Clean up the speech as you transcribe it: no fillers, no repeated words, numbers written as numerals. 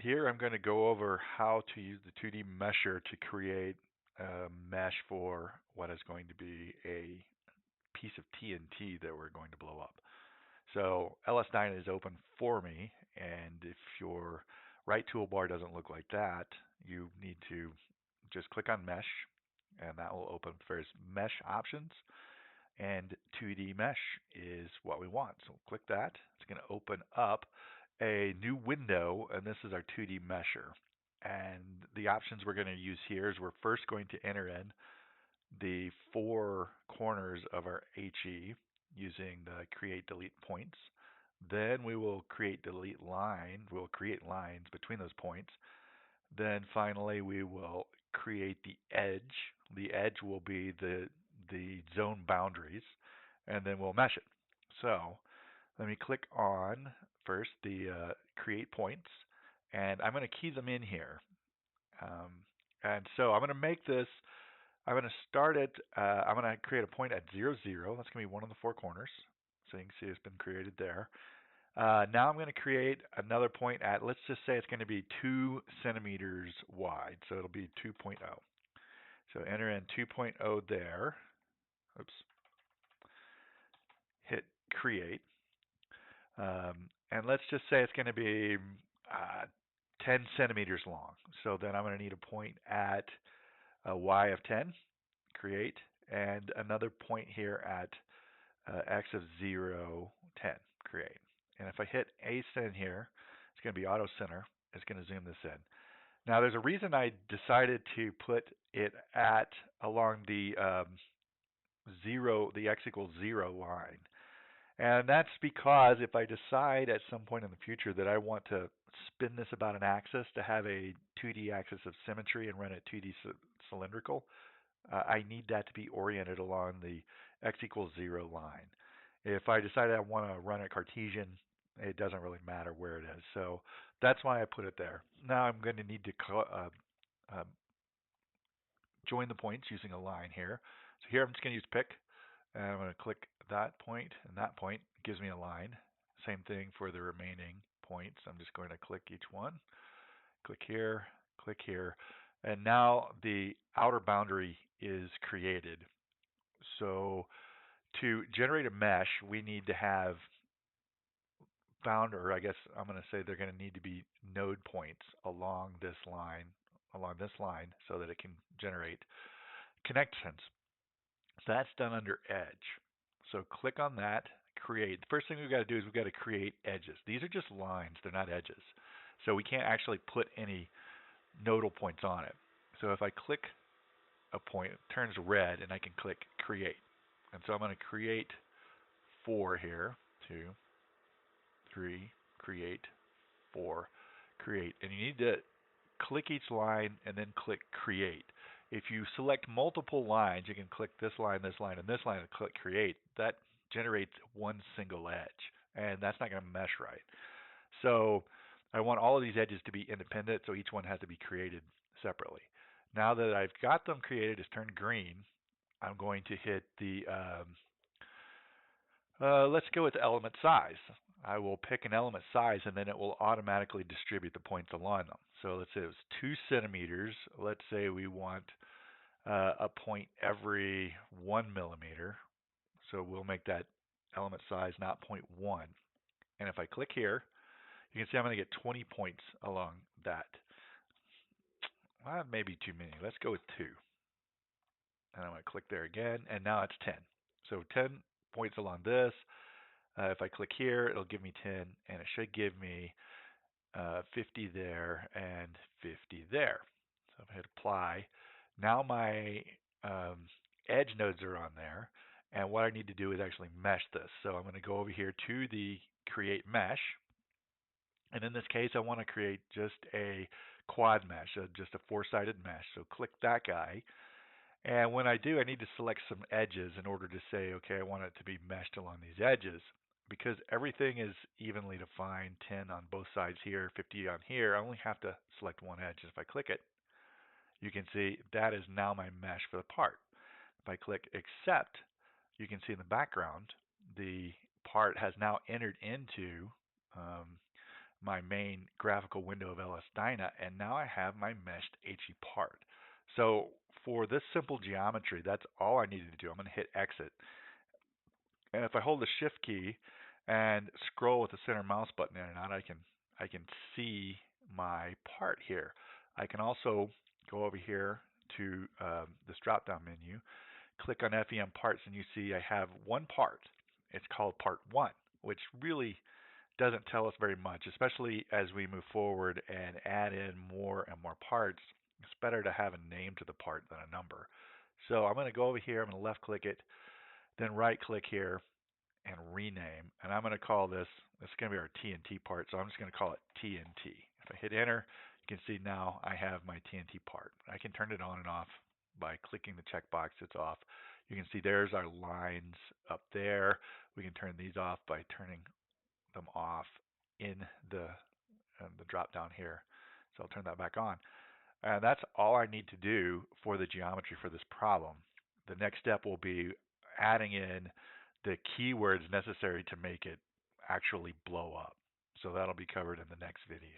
Here I'm going to go over how to use the 2D mesher to create a mesh for what is going to be a piece of TNT that we're going to blow up. So LS DYNA is open for me, and if your right toolbar doesn't look like that, you need to just click on mesh, and that will open various mesh options. And 2D mesh is what we want. So click that. It's going to open up a new window, and this is our 2D mesher. And the options we're going to use here is we're first going to enter in the four corners of our HE using the create delete points. Then we will create delete line. We'll create lines between those points. Then finally we will create the edge. The edge will be the zone boundaries, and then we'll mesh it. So let me click on first the create points, and I'm going to key them in here. Um, and so I'm going to make this, I'm going to start it, I'm going to create a point at 0, 0. That's going to be one of the four corners. So you can see it's been created there. Now I'm going to create another point at, let's just say it's going to be 2 centimeters wide. So it'll be 2.0. So enter in 2.0 there. Oops. Hit create. And let's just say it's going to be 10 centimeters long. So then I'm going to need a point at a y of 10, create, and another point here at x of 0, 10, create. And if I hit ascend here, it's going to be auto center. It's going to zoom this in. Now there's a reason I decided to put it at along the 0, the x equals 0 line. And that's because if I decide at some point in the future that I want to spin this about an axis to have a 2D axis of symmetry and run it 2D cylindrical, I need that to be oriented along the x equals 0 line. If I decide I want to run it Cartesian, it doesn't really matter where it is. So that's why I put it there. Now I'm going to need to join the points using a line here. So here I'm just going to use pick. And I'm going to click that point and that point. It gives me a line. Same thing for the remaining points. I'm just going to click each one. Click here, and now the outer boundary is created. So to generate a mesh, we need to have or I guess I'm going to say they're going to need to be node points along this line, so that it can generate connections. So that's done under edge. So click on that, create. The first thing we've got to do is we've got to create edges. These are just lines, they're not edges. So we can't actually put any nodal points on it. So if I click a point, it turns red, and I can click create. And so I'm going to create 4 here, 2, 3, create, 4, create. And you need to click each line and then click create. If you select multiple lines, you can click this line, and this line, and click create. That generates one single edge, and that's not going to mesh right. So I want all of these edges to be independent, so each one has to be created separately. Now that I've got them created, it's turned green. I'm going to hit the, let's go with element size. I will pick an element size, and then it will automatically distribute the points along them. So let's say it was 2 centimeters. Let's say we want a point every 1 millimeter. So we'll make that element size not 0.1. And if I click here, you can see I'm going to get 20 points along that. Well, that may be too many. Let's go with 2. And I'm going to click there again, and now it's 10. So 10 points along this. If I click here, it'll give me 10, and it should give me 50 there and 50 there. So if I hit apply, now my edge nodes are on there, and what I need to do is actually mesh this. So I'm going to go over here to the create mesh, and in this case I want to create just a quad mesh, just a 4-sided mesh. So click that guy, and when I do, I need to select some edges in order to say, okay, I want it to be meshed along these edges. Because everything is evenly defined, 10 on both sides here, 50 on here, I only have to select one edge. If I click it, you can see that is now my mesh for the part. If I click accept, you can see in the background the part has now entered into my main graphical window of LS DYNA, and now I have my meshed HE part. So for this simple geometry, that's all I needed to do. I'm going to hit exit. And if I hold the shift key and scroll with the center mouse button in and out, I can see my part here. I can also go over here to this drop down menu, click on FEM parts, and you see I have one part. It's called part 1, which really doesn't tell us very much, especially as we move forward and add in more and more parts. It's better to have a name to the part than a number. So I'm going to go over here, I'm going to left click it, then right click here and rename. And I'm going to call this is going to be our TNT part, so I'm just going to call it TNT. If I hit enter, you can see now I have my TNT part. I can turn it on and off by clicking the checkbox that's off. You can see there's our lines up there. We can turn these off by turning them off in the drop down here. So I'll turn that back on. And that's all I need to do for the geometry for this problem. The next step will be adding in the keywords necessary to make it actually blow up. So that'll be covered in the next video.